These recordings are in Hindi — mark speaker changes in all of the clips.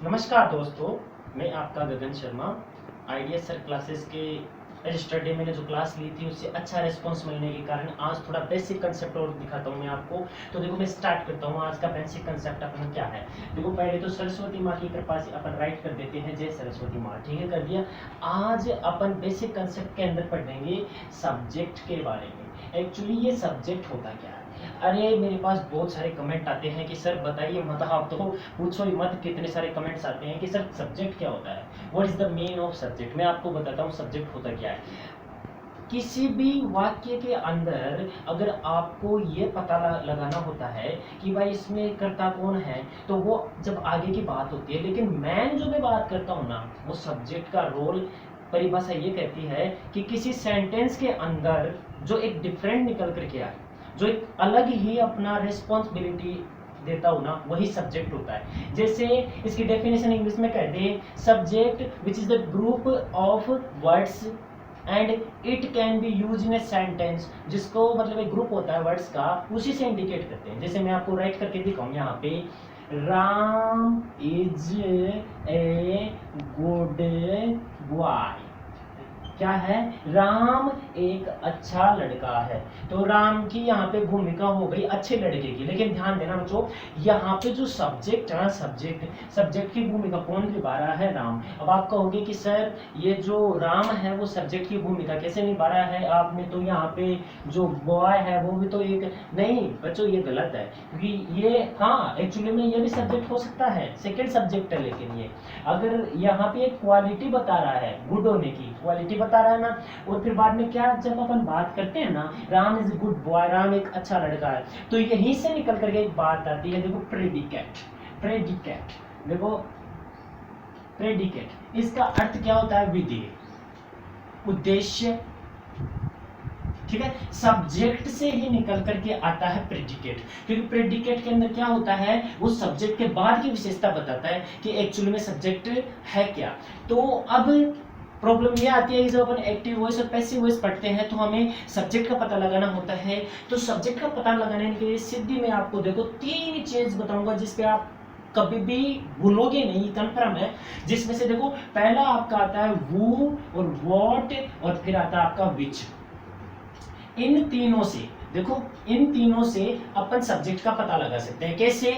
Speaker 1: नमस्कार दोस्तों, मैं आपका गगन शर्मा। आइडिया सर क्लासेस के रजिस्टर डे मैंने जो क्लास ली थी उससे अच्छा रिस्पांस मिलने के कारण आज थोड़ा बेसिक कंसेप्ट और दिखाता हूँ मैं आपको। तो देखो मैं स्टार्ट करता हूँ। आज का बेसिक कंसेप्ट अपना क्या है। देखो पहले तो सरस्वती माँ की कृपा से अपन राइट कर देते हैं जय सरस्वती माँ। ठीक है, कर दिया। आज अपन बेसिक कंसेप्ट के अंदर पढ़ेंगे सब्जेक्ट के बारे में। एक्चुअली ये सब्जेक्ट होता क्या है। अरे मेरे पास बहुत सारे कमेंट आते हैं कि सर बताइए मत, आप तो पूछो ही मत, कितने सारे कमेंट्स आते हैं कि सर सब्जेक्ट क्या होता है, what is the mean of subject. मैं आपको बताता हूँ सब्जेक्ट होता क्या है। किसी भी वाक्य के अंदर अगर आपको ये पता लगाना होता है कि भाई इसमें कर्ता कौन है, तो वो जब आगे की बात होती है, लेकिन मैं जो मैं बात करता हूँ ना, वो सब्जेक्ट का रोल परिभाषा ये कहती है कि किसी सेंटेंस के अंदर जो एक डिफरेंट निकल करके आए, जो एक अलग ही अपना रिस्पॉन्सिबिलिटी देता हूँ ना, वही सब्जेक्ट होता है। जैसे इसकी डेफिनेशन इंग्लिश में कहते हैं subject which is the group of words and it can be use in a sentence, जिसको मतलब एक ग्रुप होता है वर्ड्स का, उसी से इंडिकेट करते हैं। जैसे मैं आपको राइट करके दिखाऊं यहाँ पे, Ram is a good boy. क्या है, राम एक अच्छा लड़का है। तो राम की यहाँ पे भूमिका हो गई अच्छे लड़के की। लेकिन ध्यान देना बच्चों, यहाँ पे जो सब्जेक्ट है, सब्जेक्ट की भूमिका कौन निभा रहा है, राम। अब आप कहोगे कि सर ये जो राम है वो सब्जेक्ट की भूमिका कैसे निभा रहा है, आपने तो यहाँ पे जो बॉय है वो भी तो एक, नहीं बच्चों ये गलत है, क्योंकि ये हाँ एक्चुअली में ये भी सब्जेक्ट हो सकता है, सेकेंड सब्जेक्ट है। लेकिन ये अगर यहाँ पे एक क्वालिटी बता रहा है, गुड होने की क्वालिटी बता रहा है ना, और फिर बाद में क्या, जब अपन बात करते हैं ना, Ram is good boy, Ram एक अच्छा लड़का है, तो यहीं से निकल करके एक बात आती है। देखो प्रेडिकेट, देखो प्रेडिकेट, इसका अर्थ क्या होता है, विधेय, उद्देश्य। ठीक है, सब्जेक्ट से ही निकल करके आता है प्रेडिकेट, क्योंकि प्रेडिकेट के अंदर क्या होता है, वो सब्जेक्ट के बाद की विशेषता बताता है कि एक्चुअली में सब्जेक्ट है क्या। तो अब प्रॉब्लम ये आती है कि जब अपन एक्टिव वॉइस और पैसिव वॉइस पढ़ते हैं तो हमें सब्जेक्ट का पता लगाना होता है। तो सब्जेक्ट का पता लगाने के लिए सीधी मैं आपको देखो 3 चीज बताऊंगा जिसपे आप कभी भी भूलोगे नहीं, कंफर्म है। जिसमें से देखो पहला आपका आता है वो और व्हाट, और फिर आता है आपका विच। इन तीनों से देखो, इन तीनों से अपन सब्जेक्ट का पता लगा सकते हैं। कैसे,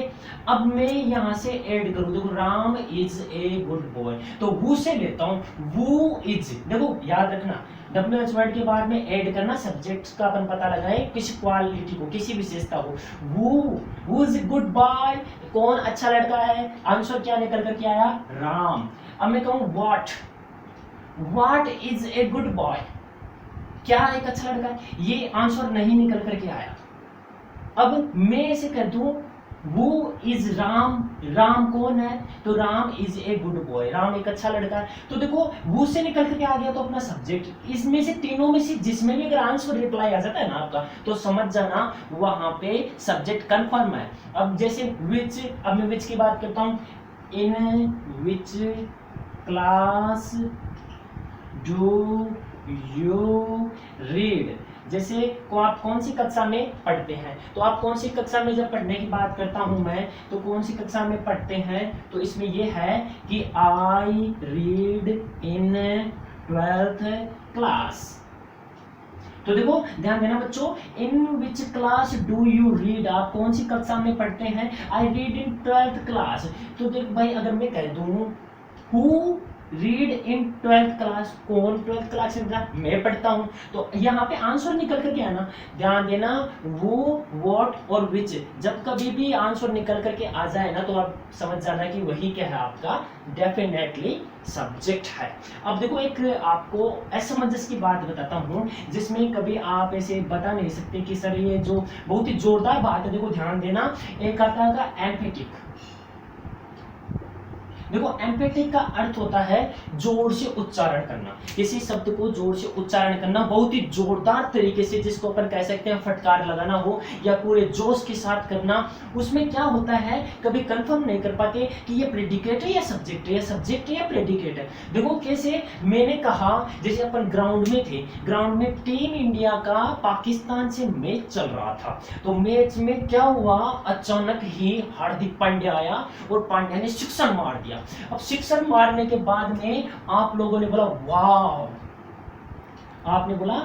Speaker 1: अब मैं यहां से ऐड करूं, देखो Ram is a good boy, तो वो से लेता हूं, वो इज। देखो याद रखना, WH वर्ड के बाद में ऐड करना, सब्जेक्ट का अपन पता लगाए, किसी क्वालिटी को, किसी विशेषता को। वो इज ए गुड बॉय, कौन अच्छा लड़का है, आंसर क्या निकल करके आया, राम। अब मैं कहूं what is a good boy, क्या एक अच्छा लड़का है, ये आंसर नहीं निकल करके आया। अब मैं ऐसे कर दूं, वो इज राम, राम कौन है, तो Ram is a good boy, Ram एक अच्छा लड़का है। तो देखो वो से निकल करके आ गया तो अपना सब्जेक्ट। इसमें से तीनों में से जिसमें भी अगर आंसर रिप्लाई आ जाता है ना आपका, तो समझ जाना वहां पे सब्जेक्ट कंफर्म है। अब जैसे विच, अब मैं विच की बात करता हूं, in which class do you read. जैसे को आप कौन सी कक्षा में पढ़ते हैं, तो आप कौन सी कक्षा में, जब पढ़ने की बात करता हूं मैं, तो कौन सी कक्षा में पढ़ते हैं, तो इसमें यह है कि I read in 12th class. तो देखो ध्यान देना बच्चों, in which class do you read, आप कौन सी कक्षा में पढ़ते हैं, I read in 12th class. तो देख भाई, अगर मैं कह दूं who read in 12th class, कौन 12th क्लास में, मैं पढ़ता हूं, तो यहाँ पे आंसर निकल करके आना। ध्यान देना, वो, व्हाट और विच, जब कभी भी आंसर निकल करके आ जाए ना, तो आप समझ जाना कि वही क्या है, आपका डेफिनेटली सब्जेक्ट है। अब देखो एक आपको असमंजस की बात बताता हूँ, जिसमें कभी आप ऐसे बता नहीं सकते कि सर ये जो बहुत ही जोरदार बात है। देखो ध्यान देना, एक आता है एम्फेटिक। देखो एम्फेटिक का अर्थ होता है जोर से उच्चारण करना, किसी शब्द को जोर से उच्चारण करना बहुत ही जोरदार तरीके से, जिसको अपन कह सकते हैं फटकार लगाना हो या पूरे जोश के साथ करना। उसमें क्या होता है, कभी कंफर्म नहीं कर पाते कि ये प्रेडिकेट है या सब्जेक्ट है, या सब्जेक्ट है या प्रेडिकेट है। देखो कैसे, मैंने कहा जैसे अपन ग्राउंड में थे, ग्राउंड में टीम इंडिया का पाकिस्तान से मैच चल रहा था, तो मैच में क्या हुआ, अचानक ही हार्दिक पांड्या आया और पांड्या ने सिक्सर मार दिया। दिया। अब 6 रन मारने के बाद में आप लोगों ने बोला वाह, आपने बोला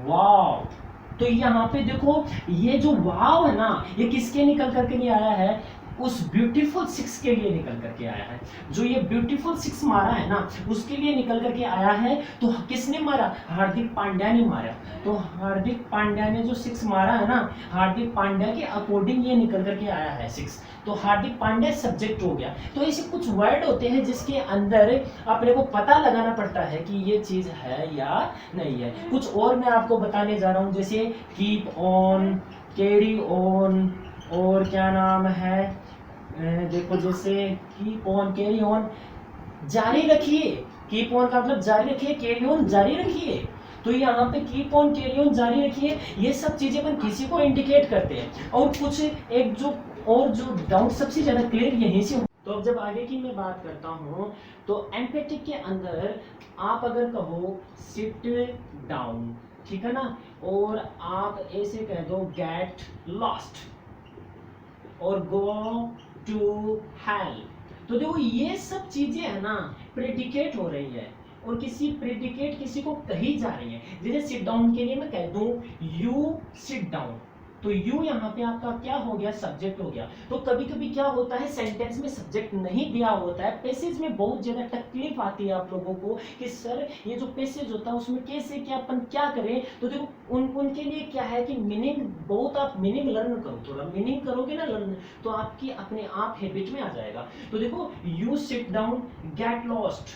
Speaker 1: वाह। तो यहाँ पे देखो ये जो वाव है ना, ये किसके निकल करके नहीं आया है, उस ब्यूटीफुल 6 के लिए निकल करके आया है। जो ये ब्यूटीफुल 6 मारा है ना, उसके लिए निकल करके आया है। तो किसने मारा, हार्दिक पांड्या ने मारा। तो हार्दिक पांड्या ने जो 6 मारा है ना, हार्दिक पांड्या के अकॉर्डिंग ये निकल करके आया है 6। तो हार्दिक पांड्या सब्जेक्ट हो गया। तो ऐसे कुछ वर्ड होते हैं जिसके अंदर अपने को पता लगाना पड़ता है कि ये चीज है या नहीं है। कुछ और मैं आपको बताने जा रहा हूँ, जैसे कीप ऑन, कैरी ऑन, और क्या नाम है, देखो जैसे कीप ऑन, कैरी ऑन, जारी रखिए। कीप ऑन का मतलब जारी रखिए, कैरी ऑन जारी रखिए। तो यहाँ पे कीप ऑन, कैरी ऑन जारी रखिए, ये सब चीजें अपन किसी को इंडिकेट करते हैं। और कुछ एक जो और जो डाउट सबसे ज्यादा क्लियर यहीं से। तो अब जब आगे की मैं बात करता हूँ, तो एम्पैथिक के अंदर आप अगर कहो सिट डाउन, ठीक है ना, और आप ऐसे कह दो गेट लॉस्ट और गो टू हेल, तो देखो ये सब चीजें है ना प्रेडिकेट हो रही है, और किसी प्रेडिकेट किसी को कही जा रही है। जैसे सिट डाउन के लिए मैं कह दूं यू सिट डाउन, तो यू यहाँ पे आपका क्या हो गया, सब्जेक्ट हो गया। तो कभी कभी क्या होता है, सेंटेंस में सब्जेक्ट नहीं दिया होता है, पैसेज में बहुत ज्यादा तकलीफ आती है आप लोगों को कि सर ये जो पैसेज होता है उसमें कैसे क्या अपन क्या करें। तो देखो उनके लिए क्या है कि मीनिंग बहुत, आप मीनिंग लर्न करो, थोड़ा मीनिंग करोगे ना लर्न, तो आपकी अपने आप हैबिट में आ जाएगा। तो देखो you sit down, get lost,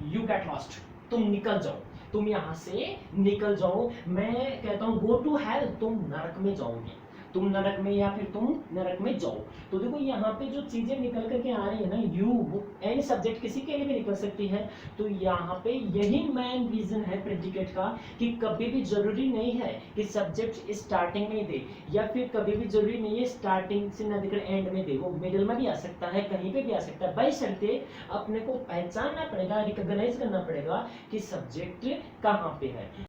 Speaker 1: you get lost, तुम निकल जाओ, तुम यहां से निकल जाओ। मैं कहता हूं गो टू हेल, तुम नरक में जाओगे, तुम नरक में, या फिर तुम नरक में जाओ। तो देखो यहाँ पे जो चीजें निकल करके आ रही है ना, यू एनी सब्जेक्ट किसी के लिए भी निकल सकती है। तो यहाँ पे यही मेन रीजन है प्रेडिकेट का, कि कभी भी जरूरी नहीं है कि सब्जेक्ट स्टार्टिंग में दे, या फिर कभी भी जरूरी नहीं है स्टार्टिंग से ना देकर एंड में दे, वो मिडिल में भी आ सकता है, कहीं पे भी आ सकता है। बशर्ते अपने को पहचानना पड़ेगा, रिकॉग्नाइज करना पड़ेगा कि सब्जेक्ट कहाँ पे है।